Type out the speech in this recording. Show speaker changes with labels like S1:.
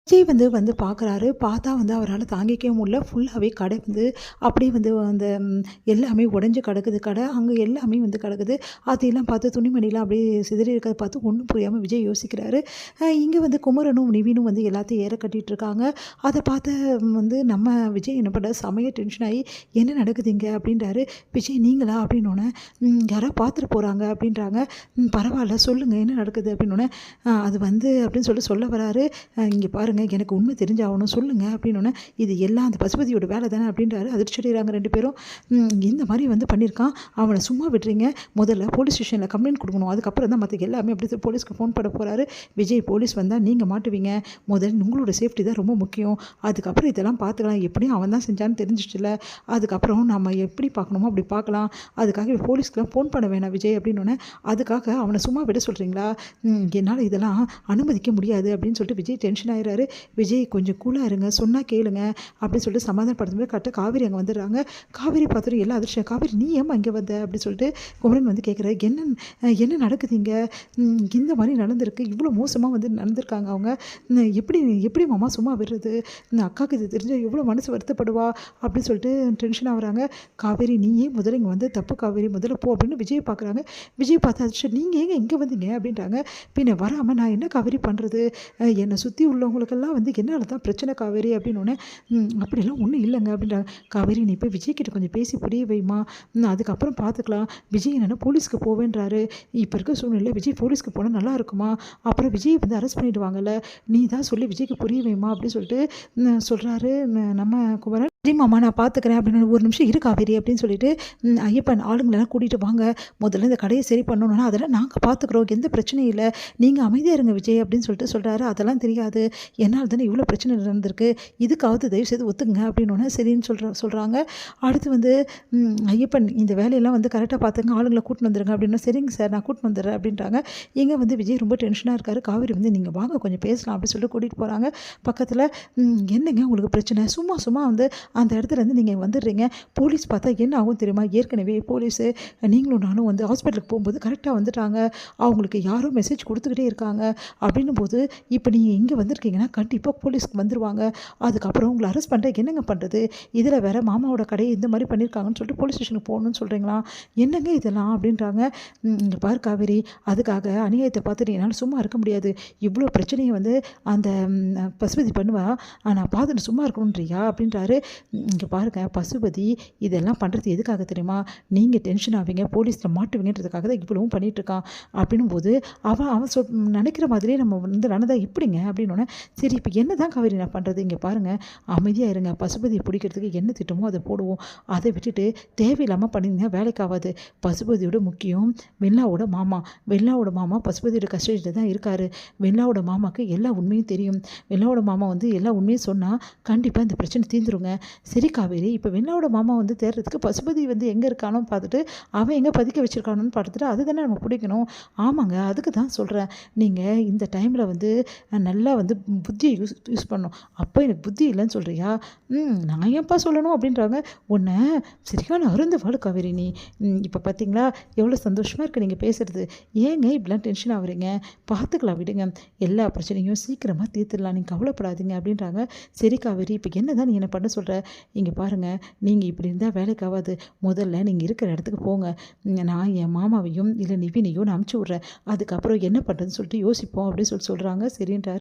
S1: விஜய் வந்து பார்க்குறாரு. பார்த்தா அவரால தாங்கிக்கவே முடியல. ஃபுல்லாவே கடை அப்படியே அந்த எல்லாமே உடைஞ்சு கிடக்குது கடை. அங்க எல்லாமே கிடக்குது. அதையெல்லாம் பார்த்து துணிமணிலாம் அப்படியே சிதறி இருக்கிறத பார்த்து ஒண்ணும் புரியாம விஜய் யோசிக்கிறாரு. இங்க குமரனும், நிவினும் எல்லாத்தையும் ஏற கட்டிட்டு இருக்காங்க. அத பார்த்த நம்ம விஜய் என்ன பண்றாரு, செமையா டென்ஷன் ஆயி, "என்ன நடக்குது இங்க?" அப்படின்றாரு. விஜய், "நீங்களா?" அப்படின்னோனே, யாரோ பார்த்துட்டு போறாங்க" அப்படின்றாங்க. பரவால்ல சொல்லுங்க என்ன நடக்குது?" அப்படின்னோனே, அது அப்படின்னு சொல்ல வராரு. "இங்க பாருங்க, எனக்கு உண்மை தெரிஞ்சாகணும் சொல்லுங்க" அப்படின்னோடனே, "இது எல்லாம் அந்த பசுபதியோட வேலை தானே" அப்படின்றாரு. அதிர்ச்சி அடைகிறாங்க 2 பேரும். இந்த மாதிரி பண்ணியிருக்கான், அவனை சும்மா விட்டுறீங்க, முதல்ல போலீஸ் ஸ்டேஷனில் கம்ப்ளைண்ட் கொடுக்கணும், அதுக்கப்புறம் தான் மற்ற எல்லாமே அப்படி போலீஸ்க்கு ஃபோன் பண்ண போகிறாரு. விஜய், "போலீஸ் வந்தால் நீங்கள் மாட்டுவீங்க, முதல்ல உங்களோட சேஃப்டி தான் ரொம்ப முக்கியம், அதுக்கப்புறம் இதெல்லாம் பார்த்துக்கலாம், எப்படியும் அவன் தான் செஞ்சான்னு தெரிஞ்சிச்சுல, அதுக்கப்புறம் நம்ம எப்படி பார்க்கணுமோ அப்படி பார்க்கலாம், அதுக்காக போலீஸ்க்குலாம் ஃபோன் பண்ண வேணாம் விஜய்" அப்படின்னோடனே, "அதுக்காக அவனை சும்மா விட சொல்கிறீங்களா? என்னால் இதெல்லாம் அனுமதிக்க முடியாது" அப்படின்னு சொல்லிட்டு விஜய் டென்ஷன் ஆகிறாரு. "விஜய், கொஞ்சம் கூலாக இருங்க, சொன்னால் கேளுங்க" அப்படின்னு சொல்லிட்டு சமாதானப்படுத்தும்போது கரெக்டாக காவேரி அங்கே வந்துடுறாங்க. காவேரி பார்த்துட்டு எல்லாம் அதிர்ஷ்டம். "காவேரி, நீ ஏம்மா இங்கே வந்த?" அப்படின்னு சொல்லிட்டு குமரன் கேட்குறாரு. என்ன நடக்குது இங்கே? இந்த மாதிரி நடந்திருக்கு, இவ்வளோ மோசமாக நடந்திருக்காங்க அவங்க, எப்படி எப்படி மாமா சும்மா விடுறது? அக்காவுக்கு இது தெரிஞ்சால் எவ்வளோ மனசு வருத்தப்படுவா" அப்படின்னு சொல்லிட்டு டென்ஷன் ஆகுறாங்க. "காவேரி, நீயே முதல்ல இங்கே தப்பு காவேரி, முதல்ல போ" அப்படின்னு விஜய் பார்க்குறாங்க. விஜய் பார்த்து அதிர்ஷ்டம், "நீங்கள் ஏங்க இங்கே வந்தீங்க?" அப்படின்றாங்க. "பின்ன வராமல் நான் என்ன காவேரி பண்ணுறது? என்னை சுற்றி உள்ளவங்களுக்கெல்லாம் என்னால் தான் பிரச்சனை காவேரி" அப்படின்னோடனே, "அப்படிலாம் ஒன்றும் இல்லைங்க" அப்படின்றாங்க. "காவேரி, நீ போய் விஜய்கிட்ட கொஞ்சம் பேசி புரிய வைமா, அதுக்கப்புறம் பார்த்துக்கலாம். விஜய் என்னென்னா போலீஸ்க்கு போவேன்றாரு, இப்போ இருக்க சூழ்நிலை விஜய் போலீஸ்க்கு போனால் நல்லா இருக்குமா, அப்புறம் விஜய் அரெஸ்ட் பண்ணிடுவாங்கல்ல, நீ தான் சொல்லி விஜய்க்கு புரிய வைமா" அப்படின்னு சொல்லிட்டு சொல்கிறாரு நம்ம குமரன். "சரி மாமா, நான் பார்த்துக்கிறேன்" அப்படின்னு. "ஒரு நிமிஷம் இரு காவேரி" அப்படின்னு சொல்லிட்டு, ஐயப்பன், "ஆளுங்களெல்லாம் கூட்டிகிட்டு வாங்க, முதல்ல இந்த கடையை சரி பண்ணணும்னா அதெல்லாம் நாங்கள் பார்த்துக்குறோம், எந்த பிரச்சனையும் இல்லை, நீங்கள் அமைதியாக இருங்க விஜய்" அப்படின்னு சொல்கிறாரு. "அதெல்லாம் தெரியாது, என்னால் தானே இவ்வளோ பிரச்சனை நடந்திருக்கு, இதுக்காவது தயவுசெய்து ஒத்துங்க" அப்படின்னோடனே சரின்னு சொல்கிறாங்க. அடுத்து ஐயப்பன், "இந்த வேலையெல்லாம் கரெக்டாக பார்த்துங்க, ஆளுங்களை கூட்டின்னு வந்துருங்க" அப்படின்னா, "சரிங்க சார், நான் கூட்டின்னு வந்துடுறேன்" அப்படின்றாங்க. இங்கே விஜய் ரொம்ப டென்ஷனாக இருக்காரு. காவேரி "நீங்கள் வாங்க, கொஞ்சம் பேசலாம்" அப்படின்னு சொல்லிட்டு கூட்டிகிட்டு போகிறாங்க. பக்கத்தில், "என்னங்க உங்களுக்கு பிரச்சனை? சும்மா சும்மா அந்த இடத்துலேருந்து நீங்கள் வந்துடுறீங்க, போலீஸ் பார்த்தா என்ன ஆகும் தெரியுமா? ஏற்கனவே போலீஸு நீங்களும் நானும் ஹாஸ்பிட்டலுக்கு போகும்போது கரெக்டாக வந்துட்டாங்க, அவங்களுக்கு யாரோ மெசேஜ் கொடுத்துக்கிட்டே இருக்காங்க, அப்படின்னும்போது இப்போ நீங்கள் இங்கே வந்திருக்கீங்கன்னா கண்டிப்பாக போலீஸ்க்கு வந்துடுவாங்க, அதுக்கப்புறம் உங்களை அரெஸ்ட் பண்ணுறதுக்கு என்னங்க பண்ணுறது? இதில் வேறு மாமாவோட கடையை இந்த மாதிரி பண்ணியிருக்காங்கன்னு சொல்லிட்டு போலீஸ் ஸ்டேஷனுக்கு போகணும்னு சொல்கிறீங்களா? என்னங்க இதெல்லாம்?" அப்படின்றாங்க. "இங்கே பாரு காவேரி, அதுக்காக அநியாயத்தை பார்த்துட்டு என்னால் சும்மா இருக்க முடியாது, இவ்வளோ பிரச்சனையை அந்த பசுபதி பண்ணுவா, நான் பார்த்துட்டு சும்மா இருக்கணுன்றியா?" அப்படின்றாரு. "இங்கே பாருங்க பசுபதி, இதெல்லாம் பண்ணுறது எதுக்காக தெரியுமா? நீங்கள் டென்ஷன் ஆவீங்க, போலீஸில் மாட்டுவீங்கன்றதுக்காக தான் இவ்வளவும் பண்ணிகிட்ருக்கான்" அப்படின்னும்போது, அவன் நினைக்கிற மாதிரியே நம்ம நடந்தா எப்படிங்க அப்படின்னோடனே, "சரி இப்போ என்ன தான் காவேரி நான் பண்ணுறது? இங்கே பாருங்கள், அமைதியாக இருங்க, பசுபதியை பிடிக்கிறதுக்கு என்ன திட்டமோ அதை போடுவோம், அதை விட்டுட்டு தேவையில்லாமல் பண்ணிங்கன்னா வேலைக்கு ஆகாது. பசுபதியோட முக்கியம் வெண்ணாவோட மாமா, வெண்ணாவோட மாமா பசுபதியோட கஸ்டடியில் தான் இருக்கார், வெண்ணாவோட மாமாவுக்கு எல்லா உண்மையும் தெரியும், வெண்ணாவோட மாமா எல்லா உண்மையும் சொன்னால் கண்டிப்பாக இந்த பிரச்சனை தீர்ந்துருங்க. சரி காவேரி, இப்போ வெண்ணாவோட மாமா தேடுறதுக்கு பசுபதி எங்கே இருக்கானோ பார்த்துட்டு, அவன் எங்கே பதுக்க வச்சுருக்கானோன்னு பார்த்துட்டு அதுதானே நம்ம பிடிக்கணும்." "ஆமாங்க, அதுக்கு தான் சொல்கிறேன், நீங்கள் இந்த டைமில் நல்லா புத்தியை யூஸ் பண்ணணும்." "அப்போ எனக்கு புத்தி இல்லைன்னு சொல்கிறியா? நான் ஏன்ப்பா சொல்லணும்?" அப்படின்றாங்க. "உன்னை சரியான அருந்தவாள் காவேரி நீ, இப்போ பார்த்தீங்களா எவ்வளோ சந்தோஷமாக இருக்குது நீங்கள் பேசுகிறது, ஏங்க இப்படிலாம் டென்ஷன் ஆகுறீங்க? பார்த்துக்கலாம் விடுங்க, எல்லா பிரச்சனையும் சீக்கிரமாக தீர்த்துடலாம், நீங்கள் கவலைப்படாதீங்க" அப்படின்றாங்க. "சரி காவேரி, இப்போ என்ன தான் நீ என்ன பண்ண சொல்கிற? இங்கே பாருங்கள், நீங்கள் இப்படி இருந்தால் வேலைக்கு ஆகாது, முதல்ல நீங்கள் இருக்கிற இடத்துக்கு போங்க, நான் என் மாமாவையும் இல்லை நிவினையும் நான் அனுப்பிச்சி விட்றேன், அதுக்கப்புறம் என்ன பண்ணுறதுன்னு சொல்லிட்டு யோசிப்போம்" அப்படின்னு சொல்கிறாங்க. சரின்றார்.